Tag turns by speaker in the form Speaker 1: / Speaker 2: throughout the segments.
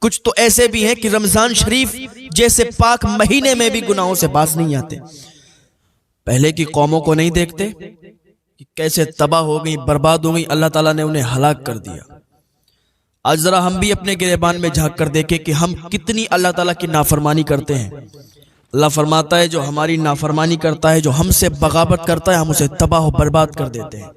Speaker 1: कुछ तो ऐसे भी हैं कि रमजान शरीफ जैसे पाक महीने में भी गुनाहों से बाज नहीं आते। पहले की कौमों को नहीं देखते कि कैसे तबाह हो गई, बर्बाद हो गई, अल्लाह ताला ने उन्हें हलाक कर दिया। आज जरा हम भी अपने गिरेबान में झांक कर देखें कि हम कितनी अल्लाह ताला की नाफरमानी करते हैं। अल्लाह फरमाता है जो हमारी नाफरमानी करता है, जो हमसे बगावत करता है, हम उसे तबाह बर्बाद कर देते हैं।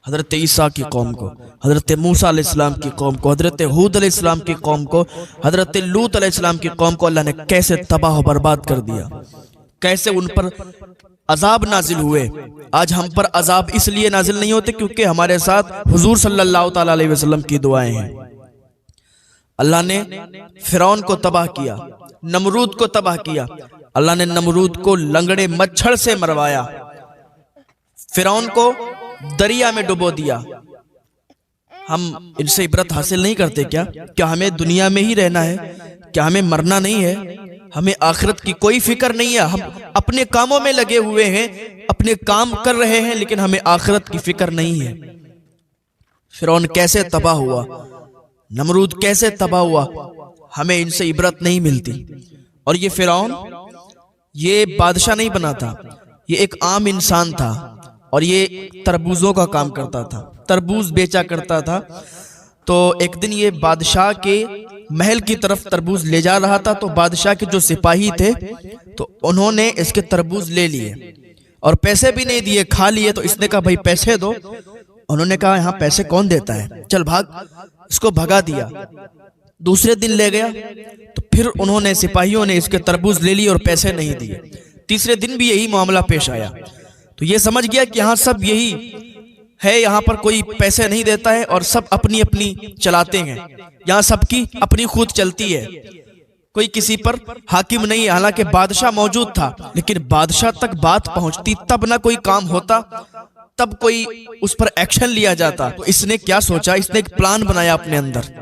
Speaker 1: हज़रत ईसा की कौम को, हज़रत मूसा अलैहिस्सलाम की कौम को, हज़रत हूद अलैहिस्सलाम की कौम को, हज़रत लूत अलैहिस्सलाम की कौम को अल्लाह ने कैसे तबाह बर्बाद कर दिया, कैसे उन पर अजाब नाजिल हुए। आज हम पर अजाब इसलिए नाजिल नहीं होते क्योंकि हमारे साथ हुजूर सल्लल्लाहु ताला अलैहि वसल्लम की दुआएं हैं। अल्लाह ने फिरौन को तबाह किया, नमरूद को तबाह किया। अल्लाह ने नमरूद को लंगड़े मच्छर से मरवाया, फिरौन को दरिया में डुबो दिया। हम इनसे इबरत हासिल नहीं करते क्या? क्या हमें दुनिया में ही रहना है? क्या हमें मरना नहीं है? हमें आखिरत की कोई फिक्र नहीं है। हम अपने कामों में लगे हुए हैं, अपने काम कर रहे हैं, लेकिन हमें आखिरत की फिक्र नहीं है। फिरौन कैसे तबाह हुआ, नमरूद कैसे तबाह हुआ, हमें इनसे इबरत नहीं मिलती। और ये फिरौन ये बादशाह नहीं बना था, ये एक आम इंसान था और ये तरबूजों का काम करता था, तरबूज बेचा करता था। तो एक दिन ये बादशाह के महल की तरफ तरबूज ले जा रहा था, तो बादशाह के जो सिपाही थे तो उन्होंने इसके तरबूज ले लिए और पैसे भी नहीं दिए, खा लिए। तो इसने कहा भाई पैसे दो। उन्होंने कहा यहाँ पैसे कौन देता है, चल भाग। इसको भगा दिया। दूसरे दिन ले गया तो फिर उन्होंने, सिपाहियों ने इसके तरबूज ले लिए और पैसे नहीं दिए। तीसरे दिन भी यही मामला पेश आया। तो ये समझ गया कि यहाँ सब यही है, यहाँ पर कोई पैसे नहीं देता है और सब अपनी अपनी चलाते हैं, यहाँ सबकी अपनी खुद चलती है, कोई किसी पर हाकिम नहीं है। हालांकि बादशाह मौजूद था, लेकिन बादशाह तक बात पहुंचती तब ना कोई काम होता, तब कोई उस पर एक्शन लिया जाता। तो इसने क्या सोचा, इसने एक प्लान बनाया अपने अंदर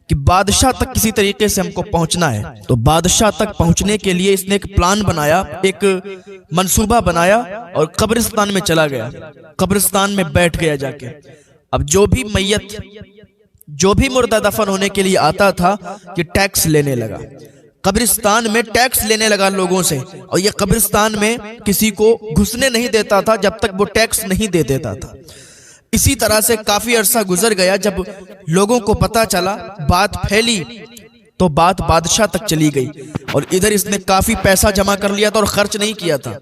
Speaker 1: कि बादशाह तक किसी तरीके से हमको पहुंचना है। तो बादशाह तक पहुंचने के लिए इसने एक प्लान बनाया, एक मंसूबा बनाया और कब्रिस्तान में चला गया। कब्रिस्तान में बैठ गया जाके। अब जो भी मैयत, जो भी मुर्दा दफन होने के लिए आता था, ये टैक्स लेने लगा। कब्रिस्तान में टैक्स लेने लगा लोगों से, और ये कब्रिस्तान में किसी को घुसने नहीं देता था जब तक वो टैक्स नहीं दे देता था। इसी तरह से काफी अरसा गुजर गया। जब लोगों को पता चला, बात फैली, तो बात बादशाह तक चली गई और इधर इसने काफी पैसा जमा कर लिया था और खर्च नहीं किया था।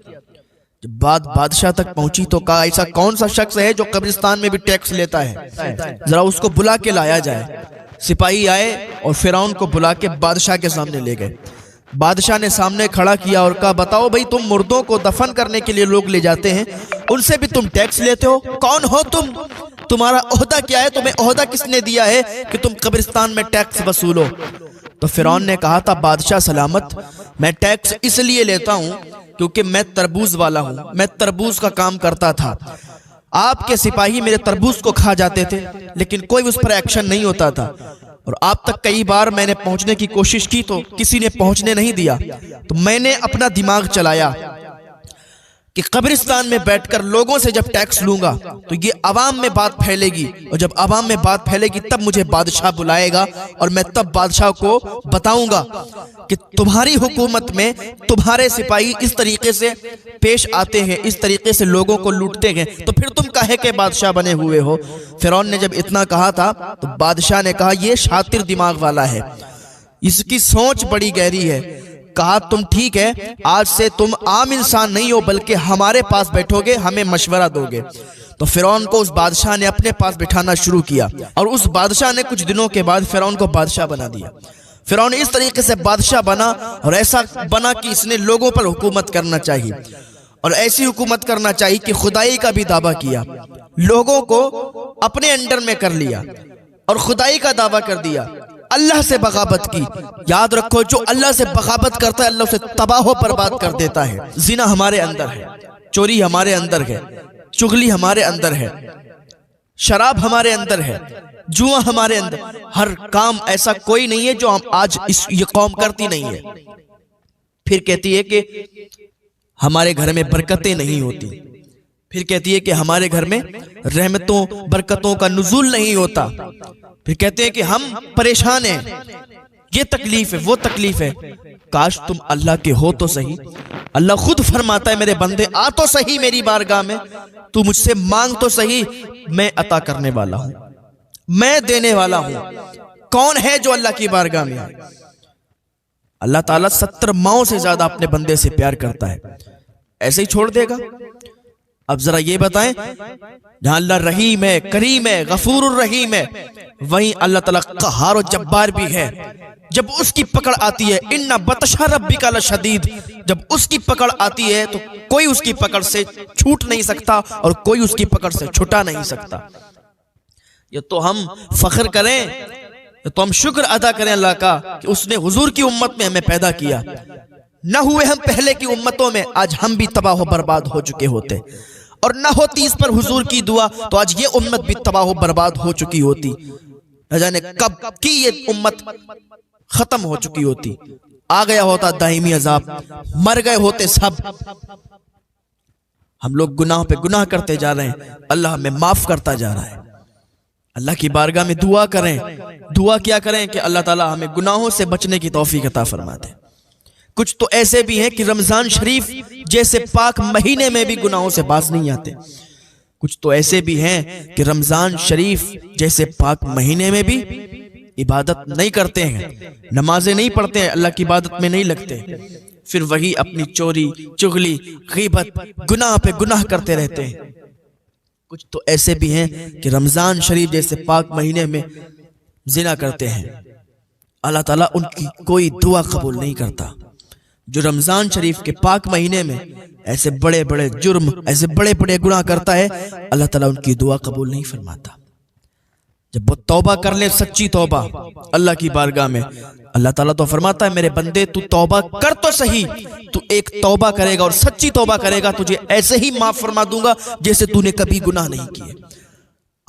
Speaker 1: जब बात बादशाह तक पहुंची तो कहा ऐसा कौन सा शख्स है जो कब्रिस्तान में भी टैक्स लेता है, जरा उसको बुला के लाया जाए। सिपाही आए और फिरौन को बुला के बादशाह के सामने ले गए। बादशाह ने सामने खड़ा किया और कहा बताओ भाई, तुम मुर्दों को दफन करने के लिए लोग ले जाते हैं, उनसे भी तुम टैक्स लेते हो, कौन हो तुम, तुम्हारा ओहदा क्या है, तुम्हें ओहदा किसने दिया है कि तुम कब्रिस्तान में टैक्स वसूलो। तो फिरौन ने कहा था बादशाह सलामत, मैं टैक्स इसलिए लेता हूँ क्योंकि मैं तरबूज वाला हूँ, मैं तरबूज का काम करता था। आपके सिपाही मेरे तरबूज को खा जाते थे, लेकिन कोई उस पर एक्शन नहीं होता था, और आप तक कई बार मैंने पहुंचने की कोशिश की तो किसी ने पहुंचने नहीं दिया। तो मैंने अपना दिमाग चलाया कि कब्रिस्तान में बैठकर लोगों से जब टैक्स लूंगा तो ये अवाम में बात फैलेगी, और जब अवाम में बात फैलेगी तब मुझे बादशाह बुलाएगा और मैं तब बादशाह को बताऊंगा कि तुम्हारी हुकूमत में तुम्हारे सिपाही इस तरीके से पेश आते हैं, इस तरीके से लोगों को लूटते हैं, तो फिर तुम काहे के बादशाह बने हुए हो। फिरौन ने जब इतना कहा था तो बादशाह ने कहा ये शातिर दिमाग वाला है, इसकी सोच बड़ी गहरी है। कहा तुम ठीक है, आज से तुम आम इंसान नहीं हो बल्कि हमारे पास बैठोगे, हमें मशवरा दोगे। तो फिरौन को उस बादशाह ने अपने पास बिठाना शुरू किया और उस बादशाह ने कुछ दिनों के बाद फिरौन को बादशाह बना दिया। फिरौन इस तरीके से बादशाह बना और ऐसा बना कि इसने लोगों पर हुकूमत करना चाहिए, और ऐसी हुकूमत करना चाहिए कि खुदाई का भी दावा किया, लोगों को अपने अंडर में कर लिया और खुदाई का दावा कर दिया, अल्लाह से बगावत की। याद रखो, जो अल्लाह से बगावत करता है अल्लाह उसे तबाह बर्बाद कर देता है। जिना हमारे अंदर है, चोरी हमारे अंदर है, चुगली हमारे अंदर है, शराब हमारे अंदर है, जुआ हमारे अंदर, हर काम ऐसा कोई नहीं है जो हम आज ये कौम करती नहीं है। फिर कहती है कि हमारे घर में बरकतें नहीं होती, फिर कहती है कि हमारे घर में रहमतों बरकतों का नुज़ूल नहीं होता, फिर कहते हैं कि हम परेशान हैं, ये तकलीफ है, वो तकलीफ है, काश तुम अल्लाह के हो तो सही। अल्लाह खुद फरमाता है मेरे बंदे आ तो सही मेरी बारगाह में, तू मुझसे मांग तो सही, मैं अता करने वाला हूं, मैं देने वाला हूं। कौन है जो अल्लाह की बारगाह में आए? अल्लाह ताला 70 माओं से ज्यादा अपने बंदे से प्यार करता है, ऐसे ही छोड़ देगा? अब जरा ये बताएं, जहां अल्लाह रहीम है, करीम है, गफूरुर रहीम है, वहीं अल्लाह ताला क़हार और जब्बार भी है। जब उसकी पकड़ आती है, इन्ना बतशा रब्बिका लशदीद, जब उसकी पकड़ आती है तो कोई उसकी पकड़ से छूट नहीं सकता और कोई उसकी पकड़ से छुटा नहीं सकता। ये तो हम फख्र करें, तो हम शुक्र अदा करें अल्लाह का कि उसने हुजूर की उम्मत में हमें पैदा किया। न हुए हम पहले की उम्मतों में, आज हम भी तबाह बर्बाद हो चुके होते, और न होती इस पर हुजूर की दुआ तो आज ये उम्मत भी तबाह बर्बाद हो चुकी होती। न जाने कब की ये उम्मत खत्म हो चुकी होती, आ गया होता दाइमी अजाब, मर गए होते सब। हम लोग गुनाह पे गुनाह करते जा रहे हैं, अल्लाह हमें माफ करता जा रहा है। अल्लाह की बारगाह में दुआ करें, दुआ क्या करें कि अल्लाह ताला हमें गुनाहों से बचने की तौफीक अता फरमा दे। कुछ तो ऐसे भी हैं कि रमजान शरीफ जैसे पाक महीने में भी गुनाहों से बाज नहीं आते। कुछ तो ऐसे भी हैं कि रमजान शरीफ जैसे पाक महीने में भी इबादत नहीं करते हैं, नमाजें नहीं पढ़ते हैं, अल्लाह की इबादत में नहीं लगते, फिर वही अपनी चोरी चुगली गीबत गुनाह पे गुनाह करते रहते हैं। कुछ तो ऐसे भी हैं कि रमजान शरीफ जैसे पाक महीने में जिना करते हैं, अल्लाह ताला उनकी कोई दुआ कबूल नहीं करता। जो रमजान शरीफ के पाक महीने में ऐसे बड़े बड़े जुर्म, ऐसे बड़े बड़े गुनाह करता है, अल्लाह ताला उनकी दुआ कबूल नहीं फरमाता। जब वो तौबा कर ले, सच्ची तौबा अल्लाह की बारगाह में, अल्लाह ताला तो फरमाता है मेरे बंदे तू तौबा कर तो सही, तू एक तौबा करेगा और सच्ची तौबा करेगा, तुझे ऐसे ही माफ फरमा दूंगा जैसे तूने कभी गुनाह नहीं किए।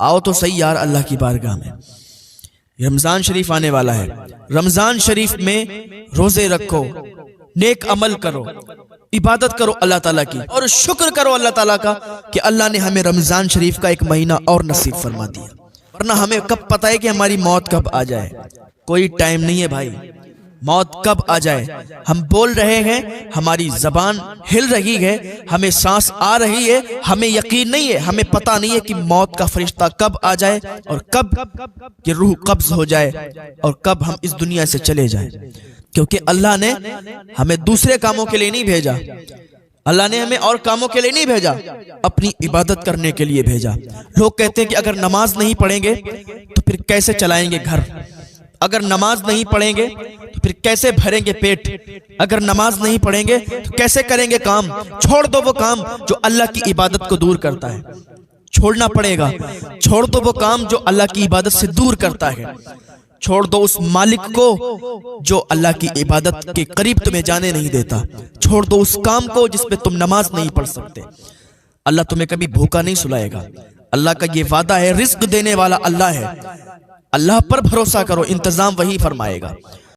Speaker 1: आओ तो सही यार अल्लाह की बारगाह में। रमजान शरीफ आने वाला है, रमजान शरीफ में रोजे रखो, नेक अमल करो, इबादत करो अल्लाह ताला की, और शुक्र करो अल्लाह ताला का कि अल्लाह ने हमें रमजान शरीफ का एक महीना और नसीब फरमा दिया। वरना हमें कब पता है कि हमारी मौत कब आ जाए? कोई टाइम नहीं है भाई, मौत कब आ जाए। हम बोल रहे हैं, हमारी जबान हिल रही है, हमें सांस आ रही है, हमें यकीन नहीं है, हमें पता नहीं है कि मौत का फरिश्ता कब आ जाए और कब ये रूह कब्ज हो जाए और कब हम इस दुनिया से चले जाएं। क्योंकि अल्लाह ने हमें दूसरे कामों के लिए नहीं भेजा, अल्लाह ने हमें और कामों के लिए नहीं भेजा, अपनी इबादत करने के लिए भेजा। लोग कहते हैं कि अगर नमाज नहीं पढ़ेंगे तो फिर कैसे चलाएंगे घर, अगर नमाज नहीं पढ़ेंगे तो फिर कैसे भरेंगे पेट, अगर नमाज नहीं पढ़ेंगे तो कैसे करेंगे काम। छोड़ दो वो काम जो अल्लाह की इबादत को दूर करता है, छोड़ना पड़ेगा। छोड़ दो वो काम जो अल्लाह की इबादत से दूर करता है, छोड़ दो उस मालिक को जो अल्लाह की इबादत के करीब तुम्हें जाने नहीं देता, छोड़ दो उस काम को जिसमें तुम नमाज नहीं पढ़ सकते। अल्लाह तुम्हें कभी भूखा नहीं सुलाएगा, अल्लाह का ये वादा है, रिज्क देने वाला अल्लाह है। अल्लाह पर भरोसा करो, इंतजाम वही फरमाएगा।